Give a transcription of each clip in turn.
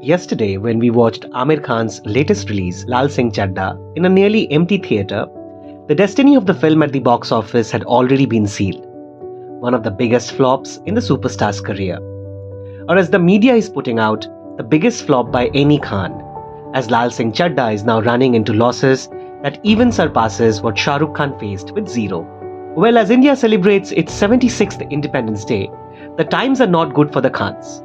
Yesterday, when we watched Aamir Khan's latest release, Laal Singh Chaddha, in a nearly empty theatre, the destiny of the film at the box office had already been sealed. One of the biggest flops in the superstar's career. Or as the media is putting out, the biggest flop by any Khan, as Laal Singh Chaddha is now running into losses that even surpasses what Shah Rukh Khan faced with zero. Well, as India celebrates its 76th Independence Day, the times are not good for the Khans.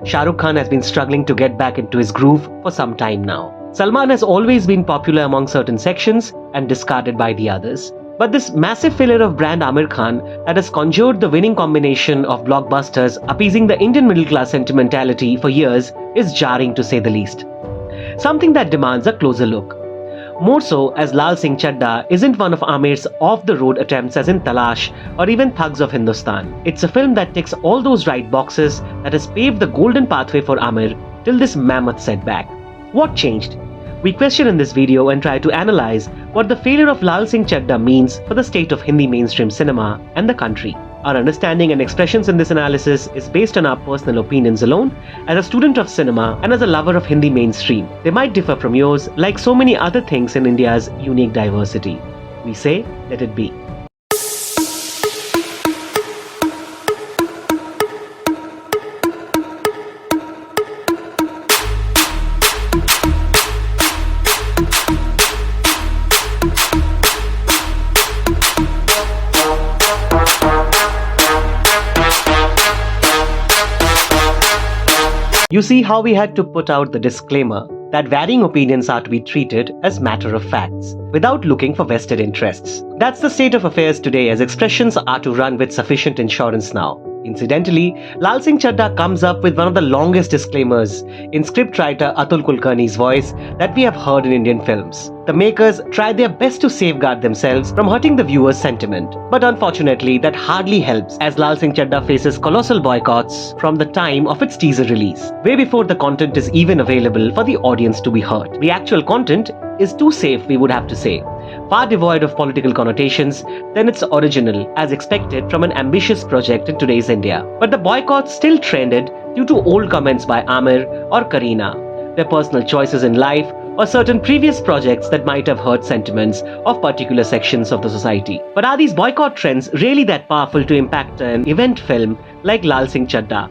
Shah Rukh Khan has been struggling to get back into his groove for some time now. Salman has always been popular among certain sections and discarded by the others. But this massive failure of brand Aamir Khan that has conjured the winning combination of blockbusters appeasing the Indian middle class sentimentality for years is jarring to say the least. Something that demands a closer look. More so as Laal Singh Chaddha isn't one of Aamir's off-the-road attempts as in Talash or even Thugs of Hindustan. It's a film that ticks all those right boxes that has paved the golden pathway for Aamir till this mammoth setback. What changed? We question in this video and try to analyze what the failure of Laal Singh Chaddha means for the state of Hindi mainstream cinema and the country. Our understanding and expressions in this analysis is based on our personal opinions alone, as a student of cinema and as a lover of Hindi mainstream. They might differ from yours, like so many other things in India's unique diversity. We say, let it be. You see how we had to put out the disclaimer that varying opinions are to be treated as matter of facts, without looking for vested interests. That's the state of affairs today, as expressions are to run with sufficient insurance now. Incidentally, Laal Singh Chaddha comes up with one of the longest disclaimers in scriptwriter Atul Kulkarni's voice that we have heard in Indian films. The makers try their best to safeguard themselves from hurting the viewer's sentiment. But unfortunately, that hardly helps, as Laal Singh Chaddha faces colossal boycotts from the time of its teaser release, way before the content is even available for the audience to be heard. The actual content is too safe, we would have to say, far devoid of political connotations than its original, as expected from an ambitious project in today's India. But the boycott still trended due to old comments by Aamir or Kareena, their personal choices in life, or certain previous projects that might have hurt sentiments of particular sections of the society. But are these boycott trends really that powerful to impact an event film like Laal Singh Chaddha?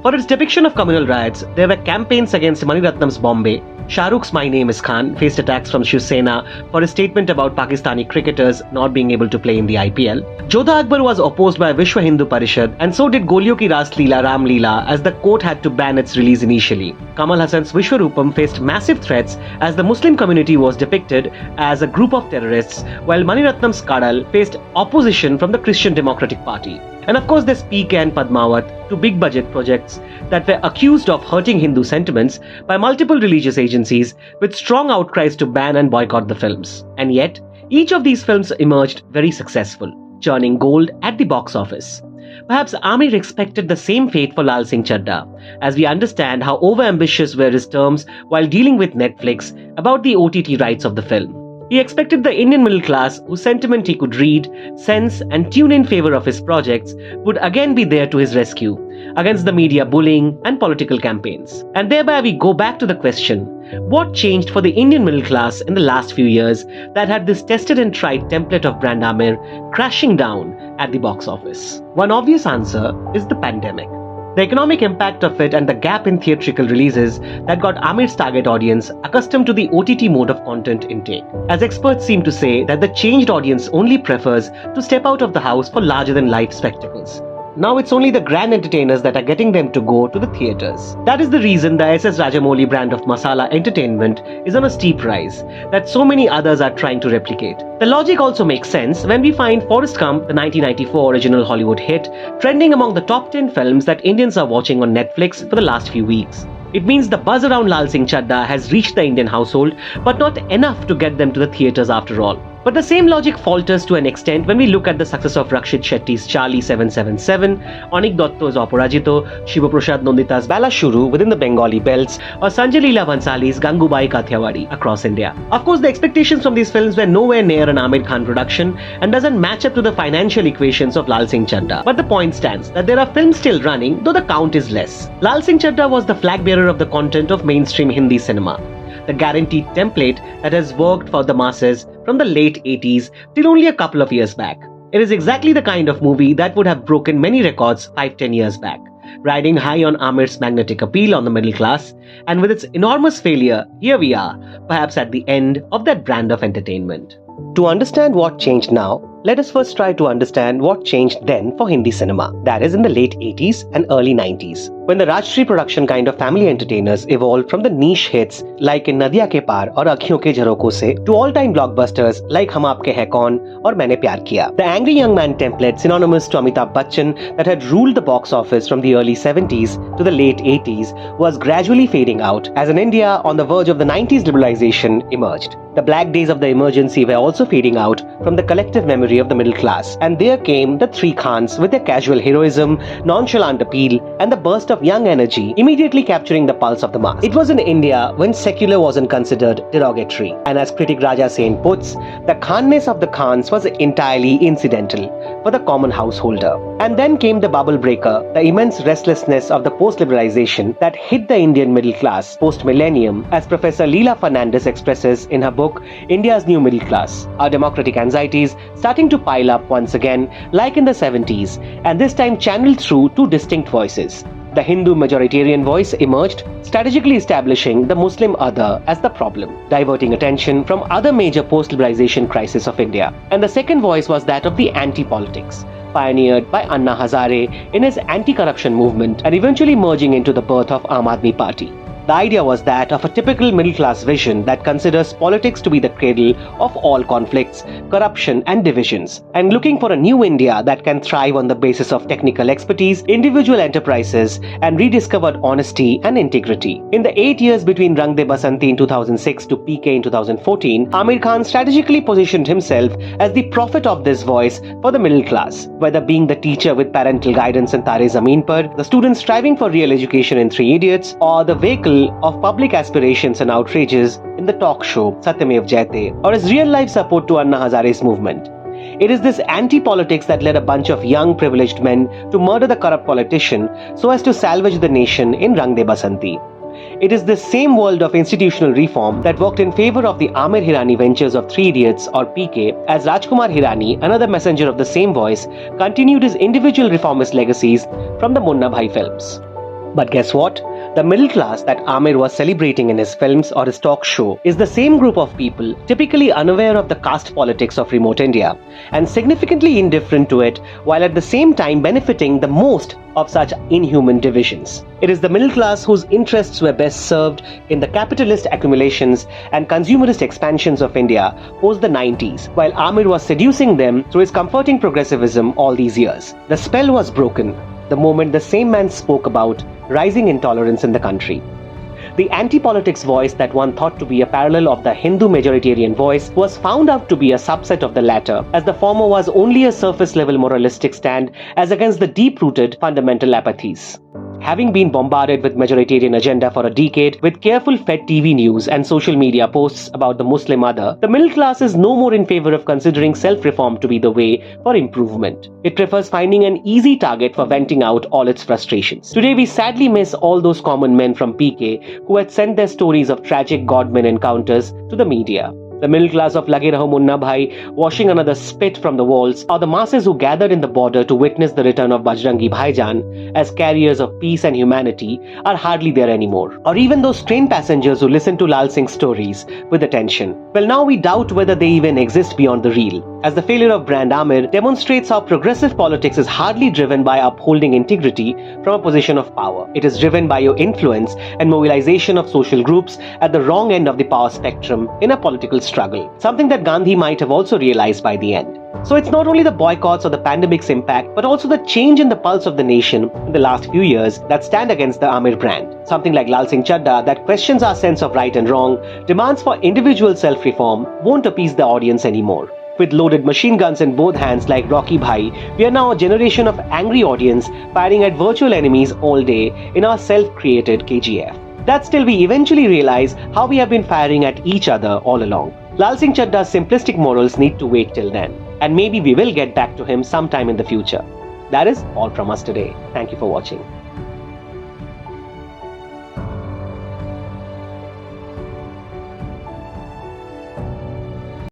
For its depiction of communal riots, there were campaigns against Mani Ratnam's Bombay. Shah Rukh's My Name is Khan faced attacks from Shiv Sena for a statement about Pakistani cricketers not being able to play in the IPL. Jodha Akbar was opposed by Vishwa Hindu Parishad, and so did Goliyon Ki Ras Leela Ram Leela, as the court had to ban its release initially. Kamal Hassan's Vishwarupam faced massive threats as the Muslim community was depicted as a group of terrorists, while Mani Ratnam's Kadal faced opposition from the Christian Democratic Party. And of course there's PK and Padmavat, two big budget projects that were accused of hurting Hindu sentiments by multiple religious agencies with strong outcries to ban and boycott the films. And yet, each of these films emerged very successful, churning gold at the box office. Perhaps Aamir expected the same fate for Laal Singh Chaddha, as we understand how overambitious were his terms while dealing with Netflix about the OTT rights of the film. He expected the Indian middle class, whose sentiment he could read, sense, and tune in favor of his projects, would again be there to his rescue, against the media bullying and political campaigns. And thereby we go back to the question, what changed for the Indian middle class in the last few years that had this tested and tried template of brand Aamir crashing down at the box office? One obvious answer is the pandemic. The economic impact of it and the gap in theatrical releases that got Aamir's target audience accustomed to the OTT mode of content intake. As experts seem to say that the changed audience only prefers to step out of the house for larger-than-life spectacles. Now it's only the grand entertainers that are getting them to go to the theatres. That is the reason the SS Rajamouli brand of masala entertainment is on a steep rise that so many others are trying to replicate. The logic also makes sense when we find Forrest Gump, the 1994 original Hollywood hit, trending among the top 10 films that Indians are watching on Netflix for the last few weeks. It means the buzz around Laal Singh Chaddha has reached the Indian household, but not enough to get them to the theatres after all. But the same logic falters to an extent when we look at the success of Rakshit Shetty's Charlie 777, Anik Dotto's Oporajito, Shiva Prasad Nandita's Balashuru within the Bengali belts, or Sanjay Leela Bhansali's Gangubai Kathiawadi across India. Of course, the expectations from these films were nowhere near an Aamir Khan production and doesn't match up to the financial equations of Laal Singh Chaddha. But the point stands that there are films still running, though the count is less. Laal Singh Chaddha was the flag bearer of the content of mainstream Hindi cinema, the guaranteed template that has worked for the masses from the late 80s till only a couple of years back. It is exactly the kind of movie that would have broken many records 5-10 years back, riding high on Aamir's magnetic appeal on the middle class, and with its enormous failure, here we are, perhaps at the end of that brand of entertainment. To understand what changed now, let us first try to understand what changed then for Hindi cinema, that is in the late 80s and early 90s, when the Rajshri production kind of family entertainers evolved from the niche hits like in Nadiya Ke Paar or Aakhiyon Ke Jharokon Se to all-time blockbusters like Hum Aapke Hain Kaun or Maine Pyar Kiya. The angry young man template synonymous to Amitabh Bachchan that had ruled the box office from the early 70s to the late 80s was gradually fading out as in India on the verge of the 90s liberalization emerged. The black days of the emergency were also fading out from the collective memory of the middle class, and there came the three Khans with their casual heroism, nonchalant appeal, and the burst of young energy immediately capturing the pulse of the mass. It was in India when secular wasn't considered derogatory, and as critic Raja Sen puts, the Khanness of the Khans was entirely incidental for the common householder. And then came the bubble breaker, the immense restlessness of the post-liberalization that hit the Indian middle class post-millennium, as Professor Leela Fernandes expresses in her book India's New Middle Class. Our democratic anxieties starting to pile up once again like in the 70s, and this time channeled through two distinct voices. The Hindu majoritarian voice emerged, strategically establishing the Muslim other as the problem, diverting attention from other major post-liberalization crises of India. And the second voice was that of the anti-politics, pioneered by Anna Hazare in his anti-corruption movement and eventually merging into the birth of Aam Aadmi Party. The idea was that of a typical middle-class vision that considers politics to be the cradle of all conflicts, corruption and divisions, and looking for a new India that can thrive on the basis of technical expertise, individual enterprises, and rediscovered honesty and integrity. In the 8 years between Rang De Basanti in 2006 to PK in 2014, Aamir Khan strategically positioned himself as the prophet of this voice for the middle class, whether being the teacher with parental guidance in Tare Zameen Par, the student striving for real education in Three Idiots, or the vehicle of public aspirations and outrages in the talk show Satyamev Jayate, or his real-life support to Anna Hazare's movement. It is this anti-politics that led a bunch of young privileged men to murder the corrupt politician so as to salvage the nation in Rang De Basanti. It is this same world of institutional reform that worked in favor of the Aamir Hirani ventures of Three Idiots or PK, as Rajkumar Hirani, another messenger of the same voice, continued his individual reformist legacies from the Munna Bhai films. But guess what? The middle class that Aamir was celebrating in his films or his talk show is the same group of people typically unaware of the caste politics of remote India and significantly indifferent to it, while at the same time benefiting the most of such inhuman divisions. It is the middle class whose interests were best served in the capitalist accumulations and consumerist expansions of India post the 90s, while Aamir was seducing them through his comforting progressivism all these years. The spell was broken the moment the same man spoke about rising intolerance in the country. The anti-politics voice that one thought to be a parallel of the Hindu majoritarian voice was found out to be a subset of the latter, as the former was only a surface-level moralistic stand as against the deep-rooted fundamental apathies. Having been bombarded with majoritarian agenda for a decade, with careful fed TV news and social media posts about the Muslim other, the middle class is no more in favor of considering self-reform to be the way for improvement. It prefers finding an easy target for venting out all its frustrations. Today we sadly miss all those common men from PK who had sent their stories of tragic godmen encounters to the media. The middle class of Lage Raho Munna Bhai washing another spit from the walls, or the masses who gathered in the border to witness the return of Bajrangi Bhaijan as carriers of peace and humanity are hardly there anymore. Or even those train passengers who listen to Laal Singh's stories with attention. Well, now we doubt whether they even exist beyond the reel. as the failure of brand Aamir demonstrates how progressive politics is hardly driven by upholding integrity from a position of power. It is driven by your influence and mobilization of social groups at the wrong end of the power spectrum in a political struggle, something that Gandhi might have also realized by the end. So it's not only the boycotts or the pandemic's impact, but also the change in the pulse of the nation in the last few years that stand against the Aamir brand. Something like Laal Singh Chaddha that questions our sense of right and wrong, demands for individual self-reform, won't appease the audience anymore. With loaded machine guns in both hands like Rocky Bhai, we are now a generation of angry audience firing at virtual enemies all day in our self-created KGF. That still we eventually realize how we have been firing at each other all along. Laal Singh Chaddha's simplistic morals need to wait till then, and maybe we will get back to him sometime in the future. That is all from us today. Thank you for watching.